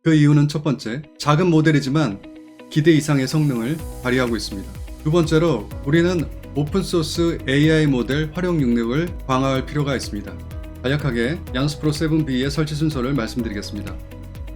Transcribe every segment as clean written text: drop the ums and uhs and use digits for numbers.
그 이유는 첫 번째, 작은 모델이지만 기대 이상의 성능을 발휘하고 있습니다. 두 번째로 우리는 오픈소스 AI 모델 활용 능력을 강화할 필요가 있습니다. 간략하게 야누스프로 7B의 설치 순서를 말씀드리겠습니다.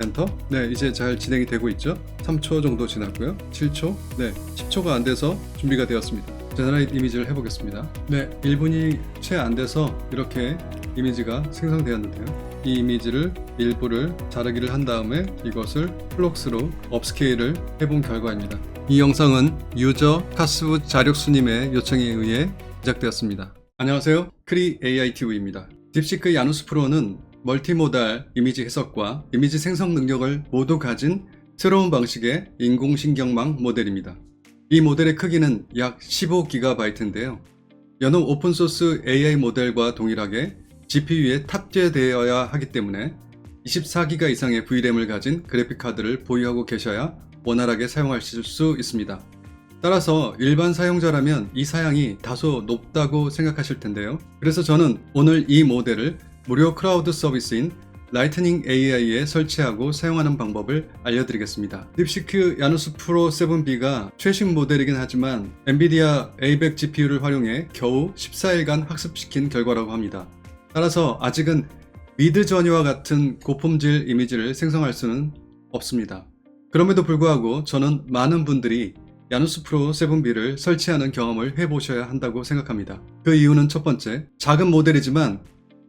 엔터. 네, 이제 잘 진행이 되고 있죠. 3초 정도 지났고요. 7초. 네, 10초가 안 돼서 준비가 되었습니다. 제너레이트 이미지를 해보겠습니다. 네, 1분이 채 안 돼서 이렇게 이미지가 생성되었는데요. 이 이미지를 일부를 자르기를 한 다음에 이것을 플록스로 업스케일을 해본 결과입니다. 이 영상은 유저 카스부 자력수님의 요청에 의해 제작되었습니다. 안녕하세요. 크리 AITV입니다. 딥시크 야누스 프로는 멀티모달 이미지 해석과 이미지 생성 능력을 모두 가진 새로운 방식의 인공신경망 모델입니다. 이 모델의 크기는 약 15GB인데요. 여느 오픈소스 AI 모델과 동일하게 GPU에 탑재되어야 하기 때문에 24GB 이상의 VRAM을 가진 그래픽카드를 보유하고 계셔야 원활하게 사용하실 수 있습니다. 따라서 일반 사용자라면 이 사양이 다소 높다고 생각하실 텐데요. 그래서 저는 오늘 이 모델을 무료 클라우드 서비스인 라이트닝 AI에 설치하고 사용하는 방법을 알려드리겠습니다. 딥시크 야누스 프로 7B가 최신 모델이긴 하지만 엔비디아 A100 GPU를 활용해 겨우 14일간 학습시킨 결과라고 합니다. 따라서 아직은 미드저니와 같은 고품질 이미지를 생성할 수는 없습니다. 그럼에도 불구하고 저는 많은 분들이 야누스 프로 7B를 설치하는 경험을 해보셔야 한다고 생각합니다. 그 이유는 첫 번째, 작은 모델이지만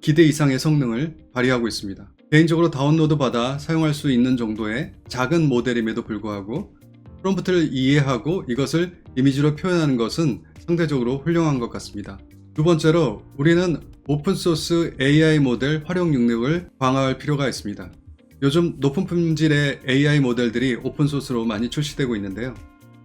기대 이상의 성능을 발휘하고 있습니다. 개인적으로 다운로드 받아 사용할 수 있는 정도의 작은 모델임에도 불구하고 프롬프트를 이해하고 이것을 이미지로 표현하는 것은 상대적으로 훌륭한 것 같습니다. 두 번째로 우리는 오픈소스 AI 모델 활용 능력을 강화할 필요가 있습니다. 요즘 높은 품질의 AI 모델들이 오픈소스로 많이 출시되고 있는데요.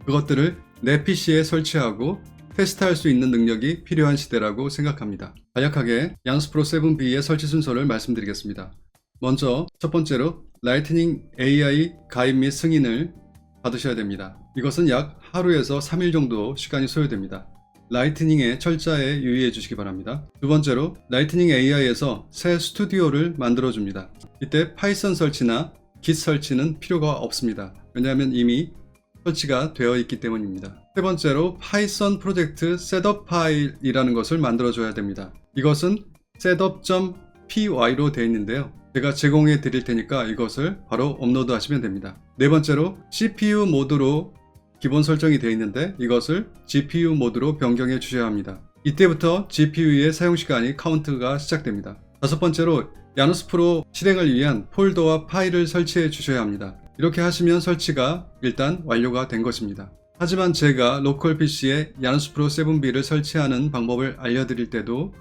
그것들을 내 PC에 설치하고 테스트할 수 있는 능력이 필요한 시대라고 생각합니다. 간략하게 야누스 프로 7B의 설치 순서를 말씀드리겠습니다. 먼저 첫 번째로 라이트닝 AI 가입 및 승인을 받으셔야 됩니다. 이것은 약 하루에서 3일 정도 시간이 소요됩니다. 라이트닝의 철자에 유의해 주시기 바랍니다. 두 번째로 라이트닝 AI에서 새 스튜디오를 만들어 줍니다. 이때 파이썬 설치나 Git 설치는 필요가 없습니다. 왜냐하면 이미 설치가 되어 있기 때문입니다. 세 번째로 파이썬 프로젝트 셋업 파일이라는 것을 만들어 줘야 됩니다. 이것은 setup.py로 되어 있는데요. 제가 제공해 드릴 테니까 이것을 바로 업로드 하시면 됩니다. 네 번째로 CPU 모드로 기본 설정이 되어 있는데 이것을 GPU 모드로 변경해 주셔야 합니다. 이때부터 GPU의 사용시간이 카운트가 시작됩니다. 다섯 번째로 야누스 프로 실행을 위한 폴더와 파일을 설치해 주셔야 합니다. 이렇게 하시면 설치가 일단 완료가 된 것입니다. 하지만 제가 로컬 PC에 야누스 프로 7B를 설치하는 방법을 알려드릴 때도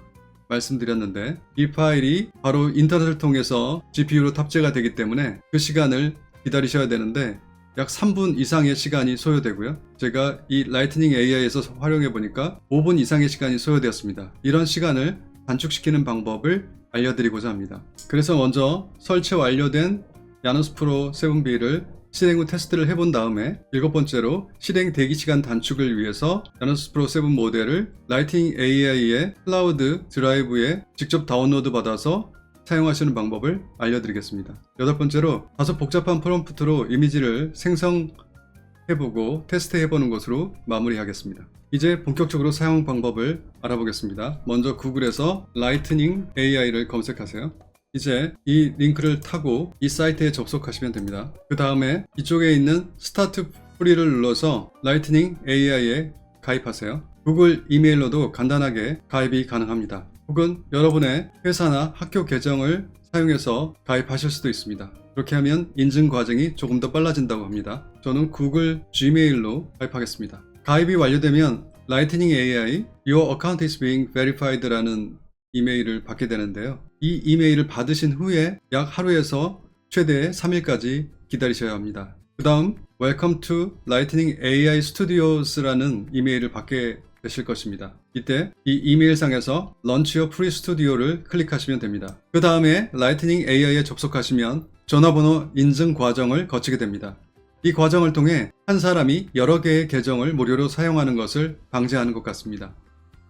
말씀드렸는데 이 파일이 바로 인터넷을 통해서 GPU로 탑재가 되기 때문에 그 시간을 기다리셔야 되는데 약 3분 이상의 시간이 소요되고요. 제가 이 라이트닝 AI에서 활용해 보니까 5분 이상의 시간이 소요되었습니다. 이런 시간을 단축시키는 방법을 알려드리고자 합니다. 그래서 먼저 설치 완료된 야누스 프로 7B를 실행 후 테스트를 해본 다음에 일곱 번째로 실행 대기시간 단축을 위해서 야누스 프로 7 모델을 라이트닝 AI의 클라우드 드라이브에 직접 다운로드 받아서 사용하시는 방법을 알려드리겠습니다. 여덟 번째로 다소 복잡한 프롬프트로 이미지를 생성해보고 테스트해보는 것으로 마무리하겠습니다. 이제 본격적으로 사용 방법을 알아보겠습니다. 먼저 구글에서 라이트닝 AI를 검색하세요. 이제 이 링크를 타고 이 사이트에 접속하시면 됩니다. 그 다음에 이쪽에 있는 스타트 프리를 눌러서 라이트닝 AI에 가입하세요. 구글 이메일로도 간단하게 가입이 가능합니다. 혹은 여러분의 회사나 학교 계정을 사용해서 가입하실 수도 있습니다. 그렇게 하면 인증 과정이 조금 더 빨라진다고 합니다. 저는 구글 Gmail로 가입하겠습니다. 가입이 완료되면 Lightning AI, Your account is being verified라는 이메일을 받게 되는데요. 이 이메일을 받으신 후에 약 하루에서 최대 3일까지 기다리셔야 합니다. 그 다음 Welcome to Lightning AI Studios라는 이메일을 받게 되실 것입니다. 이때 이 이메일상에서 Launch Your Free Studio를 클릭하시면 됩니다. 그 다음에 Lightning AI에 접속하시면 전화번호 인증 과정을 거치게 됩니다. 이 과정을 통해 한 사람이 여러 개의 계정을 무료로 사용하는 것을 방지하는 것 같습니다.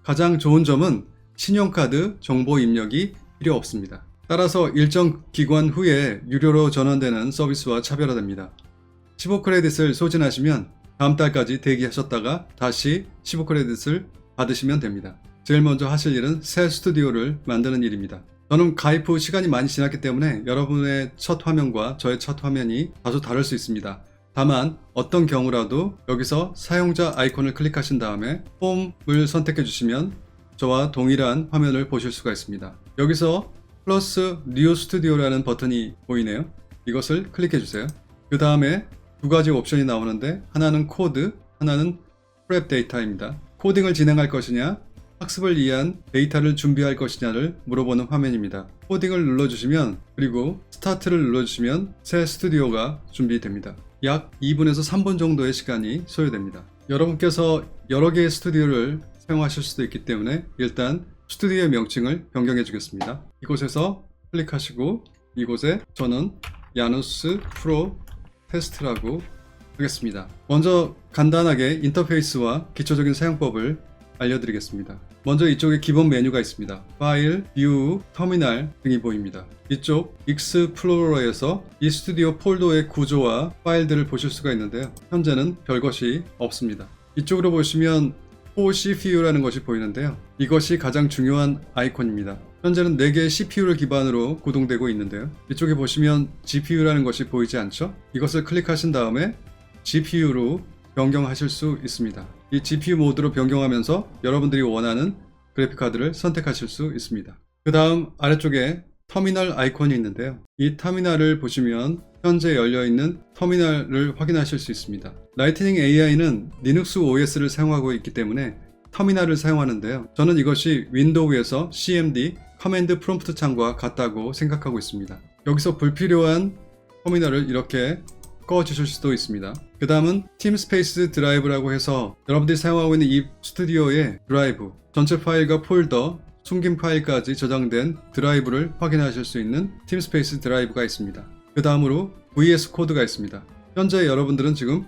가장 좋은 점은 신용카드 정보 입력이 필요 없습니다. 따라서 일정 기간 후에 유료로 전환되는 서비스와 차별화됩니다. 15크레딧을 소진하시면 다음 달까지 대기하셨다가 다시 15크레딧을 받으시면 됩니다. 제일 먼저 하실 일은 새 스튜디오를 만드는 일입니다. 저는 가입 후 시간이 많이 지났기 때문에 여러분의 첫 화면과 저의 첫 화면이 다소 다를 수 있습니다. 다만 어떤 경우라도 여기서 사용자 아이콘을 클릭하신 다음에 홈을 선택해 주시면 저와 동일한 화면을 보실 수가 있습니다. 여기서 플러스 뉴 스튜디오라는 버튼이 보이네요. 이것을 클릭해 주세요. 그 다음에 두 가지 옵션이 나오는데 하나는 코드, 하나는 프랩 데이터입니다. 코딩을 진행할 것이냐, 학습을 위한 데이터를 준비할 것이냐를 물어보는 화면입니다. 코딩을 눌러주시면 그리고 스타트를 눌러주시면 새 스튜디오가 준비됩니다. 약 2분에서 3분 정도의 시간이 소요됩니다. 여러분께서 여러 개의 스튜디오를 사용하실 수도 있기 때문에 일단 스튜디오의 명칭을 변경해 주겠습니다. 이곳에서 클릭하시고 이곳에 저는 야누스 프로 테스트라고 하겠습니다. 먼저 간단하게 인터페이스와 기초적인 사용법을 알려드리겠습니다. 먼저 이쪽에 기본 메뉴가 있습니다. 파일, 뷰, 터미널 등이 보입니다. 이쪽 익스플로러에서 이 스튜디오 폴더의 구조와 파일들을 보실 수가 있는데요. 현재는 별것이 없습니다. 이쪽으로 보시면 CPU라는 것이 보이는데요. 이것이 가장 중요한 아이콘입니다. 현재는 4개의 CPU를 기반으로 구동되고 있는데요. 이쪽에 보시면 GPU라는 것이 보이지 않죠? 이것을 클릭하신 다음에 GPU로 변경하실 수 있습니다. 이 GPU 모드로 변경하면서 여러분들이 원하는 그래픽카드를 선택하실 수 있습니다. 그 다음 아래쪽에 터미널 아이콘이 있는데요. 이 터미널을 보시면 현재 열려있는 터미널을 확인하실 수 있습니다. 라이트닝 AI는 리눅스 OS를 사용하고 있기 때문에 터미널을 사용하는데요. 저는 이것이 윈도우에서 CMD, 커맨드 프롬프트 창과 같다고 생각하고 있습니다. 여기서 불필요한 터미널을 이렇게 꺼주실 수도 있습니다. 그 다음은 팀스페이스 드라이브라고 해서 여러분들이 사용하고 있는 이 스튜디오의 드라이브, 전체 파일과 폴더, 숨긴 파일까지 저장된 드라이브를 확인하실 수 있는 팀스페이스 드라이브가 있습니다. 그 다음으로 VS 코드가 있습니다. 현재 여러분들은 지금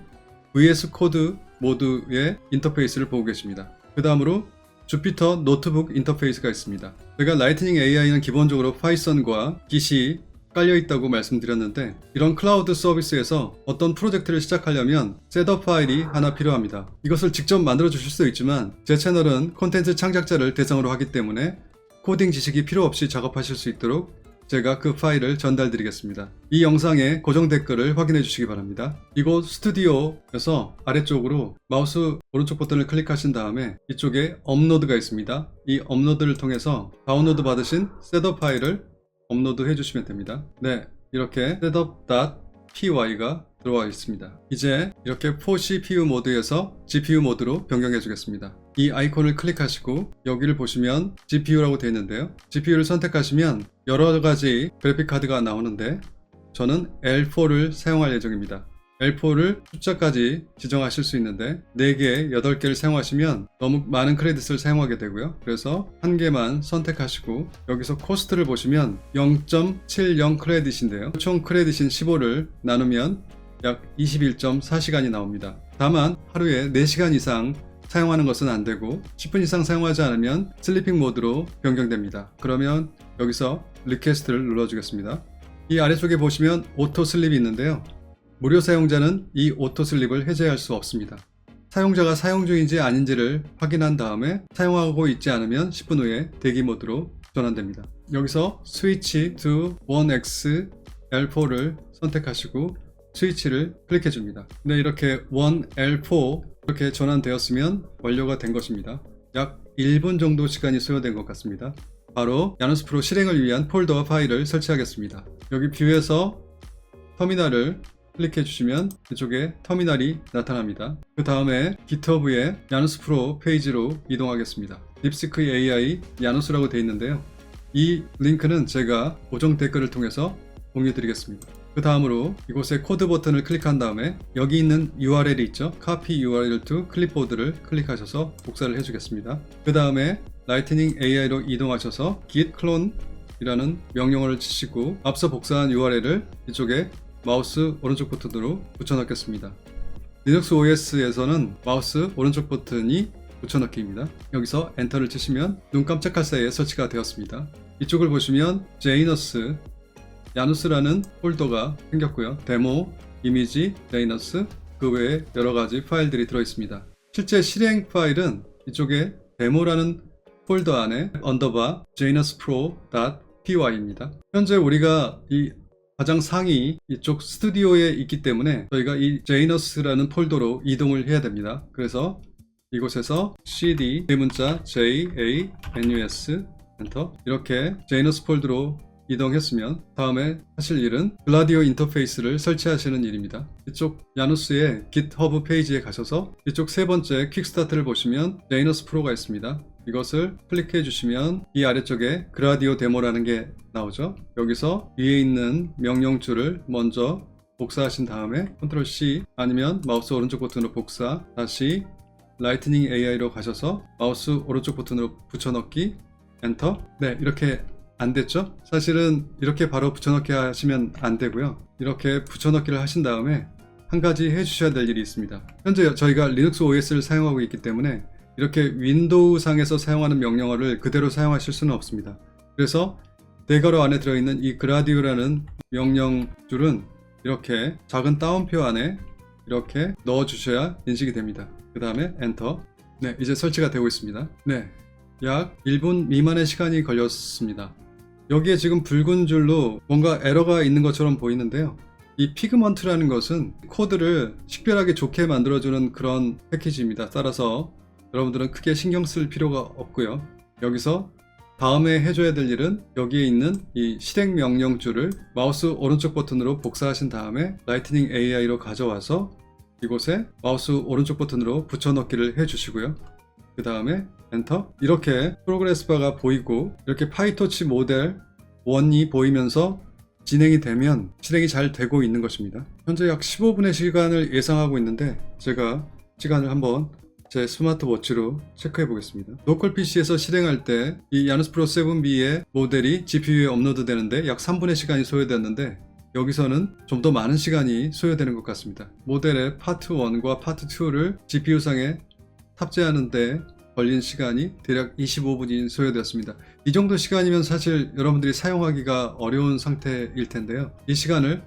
VS 코드 모드의 인터페이스를 보고 계십니다. 그 다음으로 주피터 노트북 인터페이스가 있습니다. 제가 라이트닝 AI는 기본적으로 파이썬과 Git이 깔려있다고 말씀드렸는데 이런 클라우드 서비스에서 어떤 프로젝트를 시작하려면 셋업 파일이 하나 필요합니다. 이것을 직접 만들어 주실 수도 있지만 제 채널은 콘텐츠 창작자를 대상으로 하기 때문에 코딩 지식이 필요 없이 작업하실 수 있도록 제가 그 파일을 전달 드리겠습니다. 이 영상의 고정 댓글을 확인해 주시기 바랍니다. 이곳 스튜디오에서 아래쪽으로 마우스 오른쪽 버튼을 클릭하신 다음에 이쪽에 업로드가 있습니다. 이 업로드를 통해서 다운로드 받으신 셋업 파일을 업로드 해주시면 됩니다. 네, 이렇게 setup.py가 들어와 있습니다. 이제 이렇게 4CPU 모드에서 GPU 모드로 변경해 주겠습니다. 이 아이콘을 클릭하시고 여기를 보시면 GPU라고 되어 있는데요. GPU를 선택하시면 여러 가지 그래픽 카드가 나오는데 저는 L4를 사용할 예정입니다. L4를 숫자까지 지정하실 수 있는데 4개, 8개를 사용하시면 너무 많은 크레딧을 사용하게 되고요. 그래서 한 개만 선택하시고 여기서 코스트를 보시면 0.70 크레딧인데요. 총 크레딧인 15를 나누면 약 21.4시간이 나옵니다. 다만 하루에 4시간 이상 사용하는 것은 안 되고 10분 이상 사용하지 않으면 슬리핑 모드로 변경됩니다. 그러면 여기서 리퀘스트를 눌러주겠습니다. 이 아래쪽에 보시면 오토 슬립이 있는데요. 무료 사용자는 이 오토 슬립을 해제할 수 없습니다. 사용자가 사용 중인지 아닌지를 확인한 다음에 사용하고 있지 않으면 10분 후에 대기 모드로 전환됩니다. 여기서 스위치 to 1X L4를 선택하시고 스위치를 클릭해 줍니다. 네, 이렇게 1L4 이렇게 전환되었으면 완료가 된 것입니다. 약 1분 정도 시간이 소요된 것 같습니다. 바로 야누스 프로 실행을 위한 폴더와 파일을 설치하겠습니다. 여기 뷰에서 터미널을 클릭해 주시면 이쪽에 터미널이 나타납니다. 그 다음에 GitHub의 야누스 프로 페이지로 이동하겠습니다. 딥시크 AI 야누스라고 되어 있는데요. 이 링크는 제가 고정 댓글을 통해서 공유 드리겠습니다. 그 다음으로 이곳에 코드 버튼을 클릭한 다음에 여기 있는 URL이 있죠. Copy URL to Clipboard를 클릭하셔서 복사를 해주겠습니다. 그 다음에 라이트닝 AI로 이동하셔서 git clone 이라는 명령어를 치시고 앞서 복사한 URL을 이쪽에 마우스 오른쪽 버튼으로 붙여넣겠습니다. 리눅스 OS에서는 마우스 오른쪽 버튼이 붙여넣기입니다. 여기서 엔터를 치시면 눈 깜짝할 사이에 설치가 되었습니다. 이쪽을 보시면 제이너스, 야누스라는 폴더가 생겼고요. 데모, 이미지, 제이너스, 그 외에 여러가지 파일들이 들어있습니다. 실제 실행 파일은 이쪽에 데모라는 폴더 안에 언더바 janusPro.py입니다. 현재 우리가 이 가장 상위 이쪽 스튜디오에 있기 때문에 저희가 이 janus라는 폴더로 이동을 해야 됩니다. 그래서 이곳에서 cd 대문자 janus 엔터, 이렇게 janus 폴더로 이동했으면 다음에 하실 일은 글라디오 인터페이스를 설치하시는 일입니다. 이쪽 야누스의 GitHub 페이지에 가셔서 이쪽 세 번째 퀵스타트를 보시면 janus 프로가 있습니다. 이것을 클릭해 주시면 이 아래쪽에 글라디오 데모라는 게 나오죠. 여기서 위에 있는 명령줄을 먼저 복사하신 다음에 컨트롤 C 아니면 마우스 오른쪽 버튼으로 복사, 다시 라이트닝 AI로 가셔서 마우스 오른쪽 버튼으로 붙여넣기, 엔터. 네, 이렇게 안 됐죠? 사실은 이렇게 바로 붙여넣기 하시면 안 되고요. 이렇게 붙여넣기를 하신 다음에 한 가지 해주셔야 될 일이 있습니다. 현재 저희가 리눅스 OS를 사용하고 있기 때문에 이렇게 윈도우 상에서 사용하는 명령어를 그대로 사용하실 수는 없습니다. 그래서 대괄호 안에 들어있는 이 글라디오라는 명령줄은 이렇게 작은 따옴표 안에 이렇게 넣어 주셔야 인식이 됩니다. 그 다음에 엔터. 네, 이제 설치가 되고 있습니다. 네, 약 1분 미만의 시간이 걸렸습니다. 여기에 지금 붉은 줄로 뭔가 에러가 있는 것처럼 보이는데요. 이 피그먼트라는 것은 코드를 식별하기 좋게 만들어주는 그런 패키지입니다. 따라서 여러분들은 크게 신경 쓸 필요가 없고요. 여기서 다음에 해줘야 될 일은 여기에 있는 이 실행 명령줄을 마우스 오른쪽 버튼으로 복사하신 다음에 라이트닝 AI로 가져와서 이곳에 마우스 오른쪽 버튼으로 붙여넣기를 해주시고요. 그 다음에 엔터. 이렇게 프로그레스 바가 보이고 이렇게 파이토치 모델 1이 보이면서 진행이 되면 실행이 잘 되고 있는 것입니다. 현재 약 15분의 시간을 예상하고 있는데 제가 시간을 한번 제 스마트워치로 체크해 보겠습니다. 로컬 PC에서 실행할 때 이 야누스 프로 7B의 모델이 GPU에 업로드 되는데 약 3분의 시간이 소요됐는데 여기서는 좀 더 많은 시간이 소요되는 것 같습니다. 모델의 파트 1과 파트 2를 GPU상에 탑재하는데 걸린 시간이 대략 25분이 소요되었습니다. 이 정도 시간이면 사실 여러분들이 사용하기가 어려운 상태일 텐데요. 이 시간을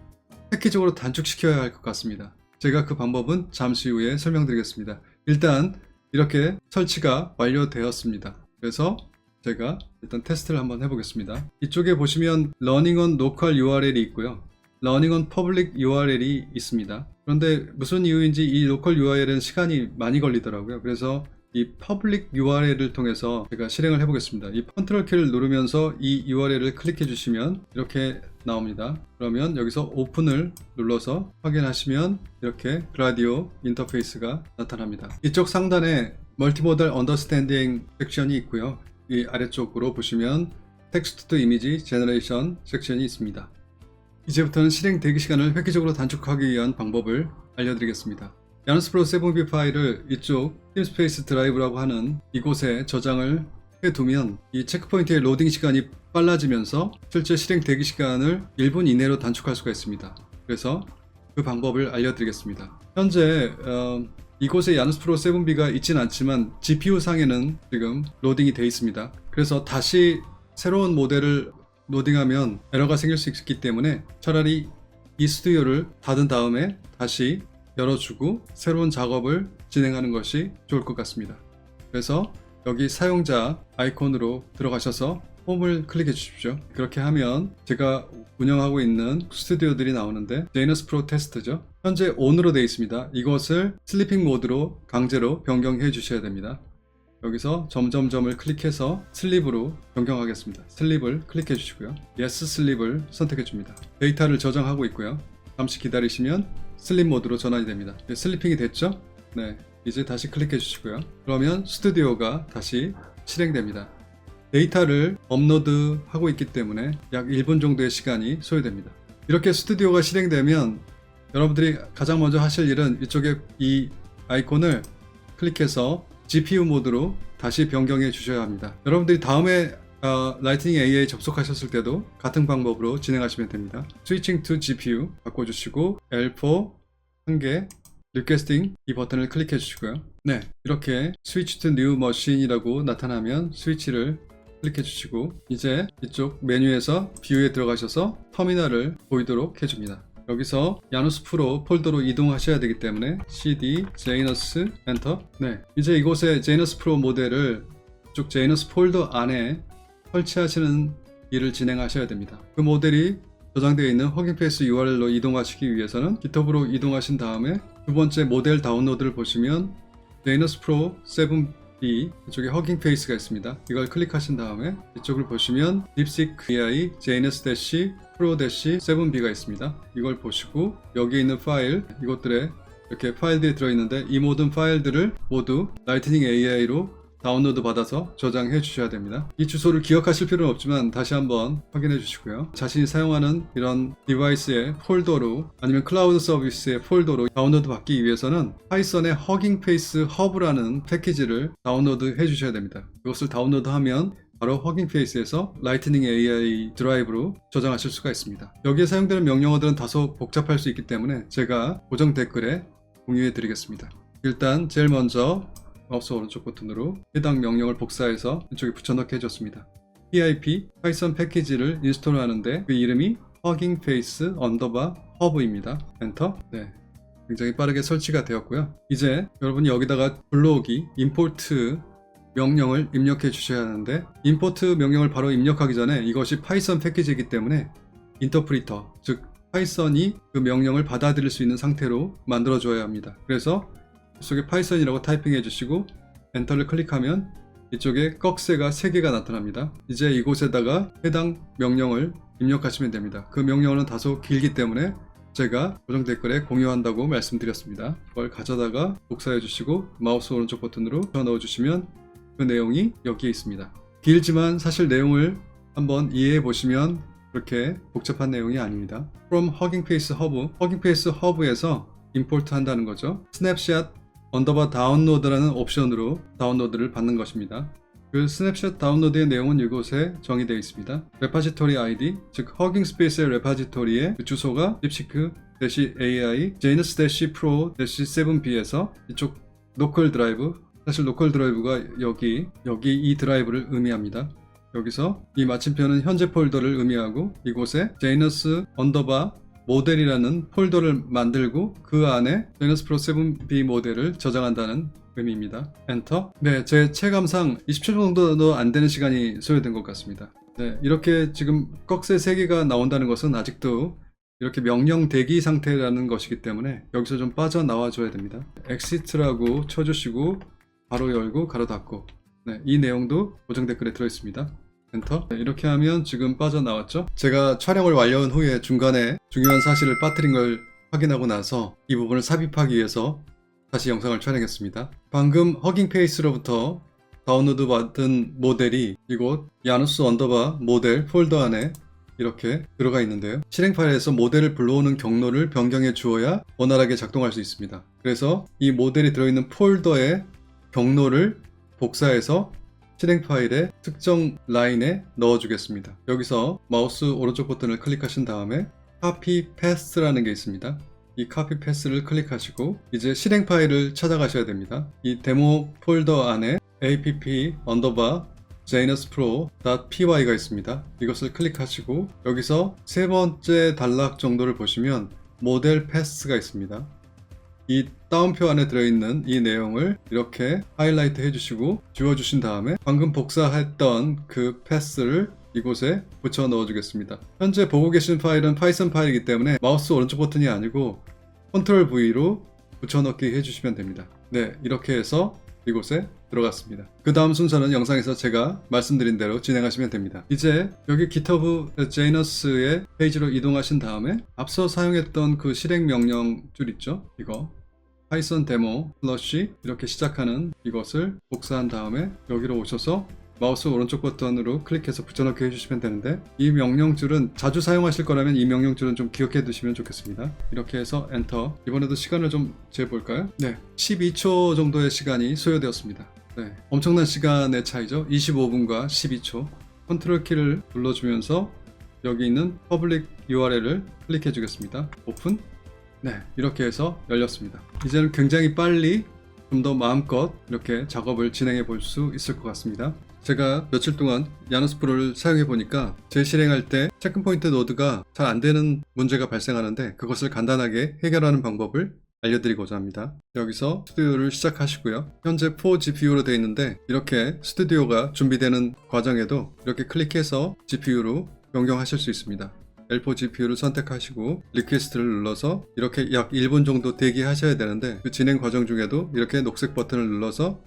획기적으로 단축시켜야 할 것 같습니다. 제가 그 방법은 잠시 후에 설명드리겠습니다. 일단 이렇게 설치가 완료되었습니다. 그래서 제가 일단 테스트를 한번 해보겠습니다. 이쪽에 보시면 Running on Local URL이 있고요. Running on Public URL이 있습니다. 그런데 무슨 이유인지 이 Local URL은 시간이 많이 걸리더라고요. 그래서 이 Public URL을 통해서 제가 실행을 해보겠습니다. 이 컨트롤 키를 누르면서 이 URL을 클릭해 주시면 이렇게 나옵니다. 그러면 여기서 오픈을 눌러서 확인하시면 이렇게 글라디오 인터페이스가 나타납니다. 이쪽 상단에 멀티모달 언더스탠딩 섹션이 있고요. 이 아래쪽으로 보시면 텍스트 투 이미지 제너레이션 섹션이 있습니다. 이제부터는 실행 대기 시간을 획기적으로 단축하기 위한 방법을 알려드리겠습니다. 야누스 프로 7B 파일을 이쪽 팀스페이스 드라이브라고 하는 이곳에 저장을 해두면 이 체크포인트의 로딩 시간이 빨라지면서 실제 실행 대기 시간을 1분 이내로 단축할 수가 있습니다. 그래서 그 방법을 알려드리겠습니다. 현재 이곳에 야누스 프로 7B가 있진 않지만 GPU 상에는 지금 로딩이 되어 있습니다. 그래서 다시 새로운 모델을 로딩하면 에러가 생길 수 있기 때문에 차라리 이 스튜디오를 닫은 다음에 다시 열어주고 새로운 작업을 진행하는 것이 좋을 것 같습니다. 그래서 여기 사용자 아이콘으로 들어가셔서 홈을 클릭해 주십시오. 그렇게 하면 제가 운영하고 있는 스튜디오들이 나오는데 제이너스 프로 테스트죠. 현재 ON으로 되어 있습니다. 이것을 슬리핑 모드로 강제로 변경해 주셔야 됩니다. 여기서 점점점을 클릭해서 슬립으로 변경하겠습니다. 슬립을 클릭해 주시고요. Yes 슬립을 선택해 줍니다. 데이터를 저장하고 있고요. 잠시 기다리시면 슬립 모드로 전환이 됩니다. 네, 슬리핑이 됐죠? 네, 이제 다시 클릭해 주시고요. 그러면 스튜디오가 다시 실행됩니다. 데이터를 업로드하고 있기 때문에 약 1분 정도의 시간이 소요됩니다. 이렇게 스튜디오가 실행되면 여러분들이 가장 먼저 하실 일은 이쪽에 이 아이콘을 클릭해서 GPU 모드로 다시 변경해 주셔야 합니다. 여러분들이 다음에 라이트닝 AI 접속하셨을 때도 같은 방법으로 진행하시면 됩니다. Switching to GPU 바꿔주시고 L4 1개 Requesting 이 버튼을 클릭해 주시고요. 네, 이렇게 Switch to New Machine 이라고 나타나면 스위치를 클릭해 주시고 이제 이쪽 메뉴에서 뷰에 들어가셔서 터미널을 보이도록 해줍니다. 여기서 야누스 프로 폴더로 이동하셔야 되기 때문에 cd 제이너스 엔터. 네, 이제 이곳에 제이너스 프로 모델을 이쪽 제이너스 폴더 안에 설치하시는 일을 진행하셔야 됩니다. 그 모델이 저장되어 있는 허깅 페이스 URL로 이동하시기 위해서는 GitHub으로 이동하신 다음에 두 번째 모델 다운로드를 보시면 제이너스 프로 7B 이쪽에 허깅 페이스가 있습니다. 이걸 클릭하신 다음에 이쪽을 보시면 DeepSeek AI JNS Pro 7B가 있습니다. 이걸 보시고 여기 있는 파일, 이것들에 이렇게 파일들이 들어있는데 이 모든 파일들을 모두 라이트닝 AI로 다운로드 받아서 저장해 주셔야 됩니다. 이 주소를 기억하실 필요는 없지만 다시 한번 확인해 주시고요. 자신이 사용하는 이런 디바이스의 폴더로 아니면 클라우드 서비스의 폴더로 다운로드 받기 위해서는 파이썬의 허깅 페이스 허브라는 패키지를 다운로드 해 주셔야 됩니다. 이것을 다운로드하면 바로 허깅 페이스에서 라이트닝 AI 드라이브로 저장하실 수가 있습니다. 여기에 사용되는 명령어들은 다소 복잡할 수 있기 때문에 제가 고정 댓글에 공유해 드리겠습니다. 일단 제일 먼저 마우스 오른쪽 버튼으로 해당 명령을 복사해서 이쪽에 붙여넣기 해줬습니다. pip 파이썬 패키지를 인스톨하는데 그 이름이 허깅 페이스 언더바 허브입니다. 엔터. 네, 굉장히 빠르게 설치가 되었고요. 이제 여러분이 여기다가 불러오기 임포트 명령을 입력해 주셔야 하는데 임포트 명령을 바로 입력하기 전에 이것이 파이썬 패키지이기 때문에 인터프리터, 즉 파이썬이 그 명령을 받아들일 수 있는 상태로 만들어 줘야 합니다. 그래서 이쪽에 파이썬이라고 타이핑해 주시고 엔터를 클릭하면 이쪽에 꺽쇠가 3개가 나타납니다. 이제 이곳에다가 해당 명령을 입력하시면 됩니다. 그 명령어는 다소 길기 때문에 제가 고정 댓글에 공유한다고 말씀드렸습니다. 그걸 가져다가 복사해 주시고 마우스 오른쪽 버튼으로 넣어 주시면 그 내용이 여기에 있습니다. 길지만 사실 내용을 한번 이해해 보시면 그렇게 복잡한 내용이 아닙니다. From Hugging Face Hub, Hugging Face Hub에서 임포트 한다는 거죠. 스냅샷 언더바 다운로드라는 옵션으로 다운로드를 받는 것입니다. 그 스냅샷 다운로드의 내용은 이곳에 정의되어 있습니다. 레파지토리 아이디, 즉 허깅 스페이스의 레파지토리의 그 주소가 DeepSeek-AI JNS-Pro 7B에서 이쪽 로컬 드라이브, 사실 로컬 드라이브가 여기 이 드라이브를 의미합니다. 여기서 이 마침표는 현재 폴더를 의미하고 이곳에 JNS 언더바 모델이라는 폴더를 만들고 그 안에 JNS Pro 7B 모델을 저장한다는 의미입니다. 엔터. 네, 제 체감상 27분 정도도 안 되는 시간이 소요된 것 같습니다. 네, 이렇게 지금 꺽쇠 3개가 나온다는 것은 아직도 이렇게 명령 대기 상태라는 것이기 때문에 여기서 좀 빠져나와 줘야 됩니다. exit라고 쳐주시고 바로 열고 가로 닫고. 네, 이 내용도 고정 댓글에 들어있습니다. 엔터. 네, 이렇게 하면 지금 빠져나왔죠. 제가 촬영을 완료한 후에 중간에 중요한 사실을 빠뜨린 걸 확인하고 나서 이 부분을 삽입하기 위해서 다시 영상을 촬영했습니다. 방금 허깅 페이스로부터 다운로드 받은 모델이 이곳 야누스 언더바 모델 폴더 안에 이렇게 들어가 있는데요. 실행 파일에서 모델을 불러오는 경로를 변경해 주어야 원활하게 작동할 수 있습니다. 그래서 이 모델이 들어있는 폴더의 경로를 복사해서 실행 파일의 특정 라인에 넣어주겠습니다. 여기서 마우스 오른쪽 버튼을 클릭하신 다음에 Copy Path라는 게 있습니다. 이 Copy Path를 클릭하시고 이제 실행 파일을 찾아가셔야 됩니다. 이 데모 폴더 안에 app 언더바 JNSPro.py가 있습니다. 이것을 클릭하시고 여기서 세 번째 단락 정도를 보시면 모델 패스가 있습니다. 이 다운표 안에 들어있는 이 내용을 이렇게 하이라이트 해주시고 지워주신 다음에 방금 복사했던 그 패스를 이곳에 붙여 넣어주겠습니다. 현재 보고 계신 파일은 파이썬 파일이기 때문에 마우스 오른쪽 버튼이 아니고 컨트롤 V로 붙여넣기 해주시면 됩니다. 네, 이렇게 해서 이곳에 들어갔습니다. 그 다음 순서는 영상에서 제가 말씀드린 대로 진행하시면 됩니다. 이제 여기 GitHub JNS의 페이지로 이동하신 다음에 앞서 사용했던 그 실행 명령 줄 있죠? 이거 파이썬 데모 플러시 이렇게 시작하는 이것을 복사한 다음에 여기로 오셔서 마우스 오른쪽 버튼으로 클릭해서 붙여넣기 해주시면 되는데 이 명령줄은 자주 사용하실 거라면 이 명령줄은 좀 기억해 두시면 좋겠습니다. 이렇게 해서 엔터. 이번에도 시간을 좀 재볼까요? 네, 12초 정도의 시간이 소요되었습니다. 네, 엄청난 시간의 차이죠. 25분과 12초. 컨트롤 키를 눌러주면서 여기 있는 퍼블릭 URL을 클릭해 주겠습니다. 오픈. 네, 이렇게 해서 열렸습니다. 이제는 굉장히 빨리 좀 더 마음껏 이렇게 작업을 진행해 볼 수 있을 것 같습니다. 제가 며칠 동안 야노스 프로를 사용해 보니까 재실행할 때 체크포인트 노드가 잘 안 되는 문제가 발생하는데 그것을 간단하게 해결하는 방법을 알려드리고자 합니다. 여기서 스튜디오를 시작하시고요. 현재 4GPU로 되어 있는데 이렇게 스튜디오가 준비되는 과정에도 이렇게 클릭해서 GPU로 변경하실 수 있습니다. L4 GPU를 선택하시고 리퀘스트를 눌러서 이렇게 약 1분 정도 대기하셔야 되는데 그 진행 과정 중에도 이렇게 녹색 버튼을 눌러서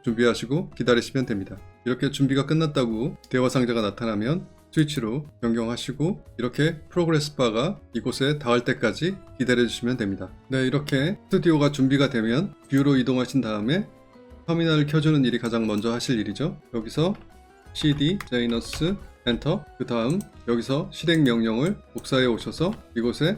준비하시고 기다리시면 됩니다. 이렇게 준비가 끝났다고 대화 상자가 나타나면 스위치로 변경하시고 이렇게 프로그레스 바가 이곳에 닿을 때까지 기다려 주시면 됩니다. 네, 이렇게 스튜디오가 준비가 되면 뷰로 이동하신 다음에 터미널을 켜주는 일이 가장 먼저 하실 일이죠. 여기서 cd 제이너스 엔터, 그 다음 여기서 실행 명령을 복사해 오셔서 이곳에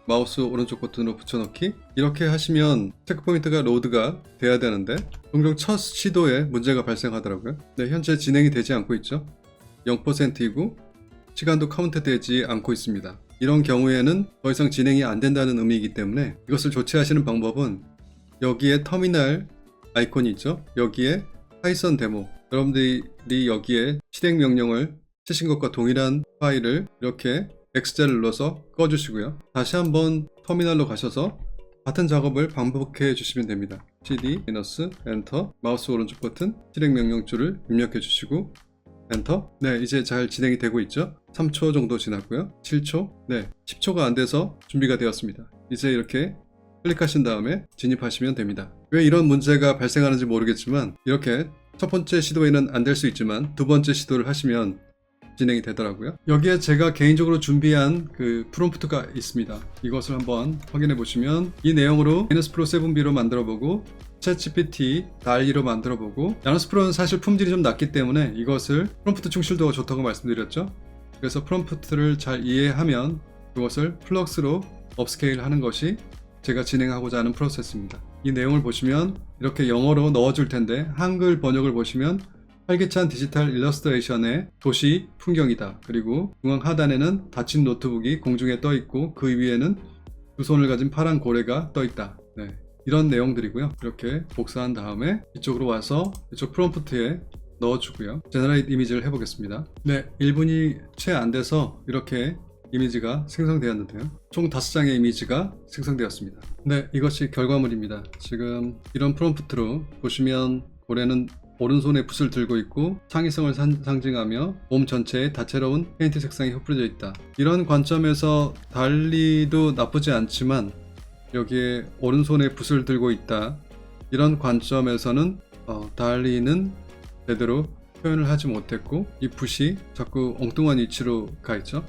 마우스 오른쪽 버튼으로 붙여넣기. 이렇게 하시면 체크포인트가 로드가 돼야 되는데 종종 첫 시도에 문제가 발생하더라고요. 네, 현재 진행이 되지 않고 있죠. 0%이고 시간도 카운트 되지 않고 있습니다. 이런 경우에는 더 이상 진행이 안 된다는 의미이기 때문에 이것을 조치하시는 방법은 여기에 터미널 아이콘이 있죠. 여기에 파이썬 데모, 여러분들이 여기에 실행 명령을 치신 것과 동일한 파일을 이렇게 X자를 눌러서 꺼주시고요. 다시 한번 터미널로 가셔서 같은 작업을 반복해 주시면 됩니다. cd 엔터, 마우스 오른쪽 버튼, 실행 명령줄을 입력해 주시고 엔터. 네, 이제 잘 진행이 되고 있죠. 3초 정도 지났고요. 7초, 네, 10초가 안 돼서 준비가 되었습니다. 이제 이렇게 클릭하신 다음에 진입하시면 됩니다. 왜 이런 문제가 발생하는지 모르겠지만 이렇게 첫 번째 시도에는 안 될 수 있지만 두 번째 시도를 하시면 진행이 되더라고요. 여기에 제가 개인적으로 준비한 그 프롬프트가 있습니다. 이것을 한번 확인해 보시면 이 내용으로 야노스 프로 7B로 만들어 보고 챗GPT, DALL-E로 만들어 보고 야노스 프로는 사실 품질이 좀 낮기 때문에 이것을 프롬프트 충실도가 좋다고 말씀드렸죠. 그래서 프롬프트를 잘 이해하면 그것을 플럭스로 업스케일 하는 것이 제가 진행하고자 하는 프로세스입니다. 이 내용을 보시면 이렇게 영어로 넣어줄 텐데 한글 번역을 보시면 활기찬 디지털 일러스트레이션의 도시 풍경이다. 그리고 중앙 하단에는 닫힌 노트북이 공중에 떠 있고 그 위에는 두 손을 가진 파란 고래가 떠 있다. 네, 이런 내용들이고요. 이렇게 복사한 다음에 이쪽으로 와서 이쪽 프롬프트에 넣어주고요. 제너레이트 이미지를 해보겠습니다. 네, 1분이 채 안 돼서 이렇게 이미지가 생성되었는데요. 총 5장의 이미지가 생성되었습니다. 네, 이것이 결과물입니다. 지금 이런 프롬프트로 보시면 고래는 오른손에 붓을 들고 있고 창의성을 상징하며 몸 전체에 다채로운 페인트 색상이 흩뿌려져 있다. 이런 관점에서 달리도 나쁘지 않지만 여기에 오른손에 붓을 들고 있다. 이런 관점에서는 달리는 제대로 표현을 하지 못했고 이 붓이 자꾸 엉뚱한 위치로 가 있죠.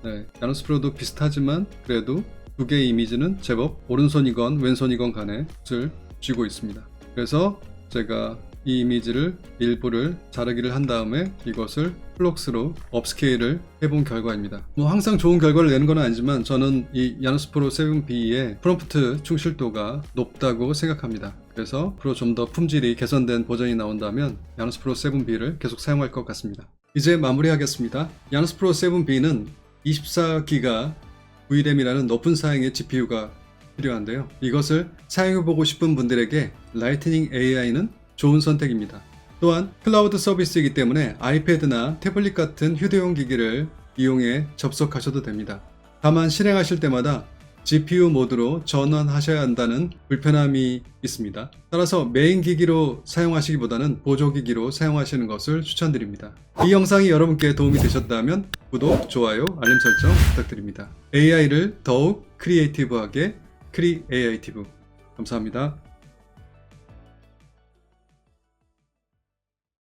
네, 야노스 프로도 비슷하지만 그래도 두 개의 이미지는 제법 오른손이건 왼손이건 간에 붓을 쥐고 있습니다. 그래서 제가 이 이미지를 일부를 자르기를 한 다음에 이것을 플럭스로 업스케일을 해본 결과입니다. 항상 좋은 결과를 내는 건 아니지만 저는 이 야노스 프로 7B의 프롬프트 충실도가 높다고 생각합니다. 그래서 앞으로 좀 더 품질이 개선된 버전이 나온다면 야노스 프로 7B를 계속 사용할 것 같습니다. 이제 마무리하겠습니다. 야노스 프로 7B는 24기가 VRAM이라는 높은 사양의 GPU가 필요한데요. 이것을 사용해보고 싶은 분들에게 라이트닝 AI는 좋은 선택입니다. 또한 클라우드 서비스이기 때문에 아이패드나 태블릿 같은 휴대용 기기를 이용해 접속하셔도 됩니다. 다만 실행하실 때마다 GPU 모드로 전환하셔야 한다는 불편함이 있습니다. 따라서 메인 기기로 사용하시기보다는 보조기기로 사용하시는 것을 추천드립니다. 이 영상이 여러분께 도움이 되셨다면 구독, 좋아요, 알림 설정 부탁드립니다. AI를 더욱 크리에이티브하게 크리에이티브. 감사합니다.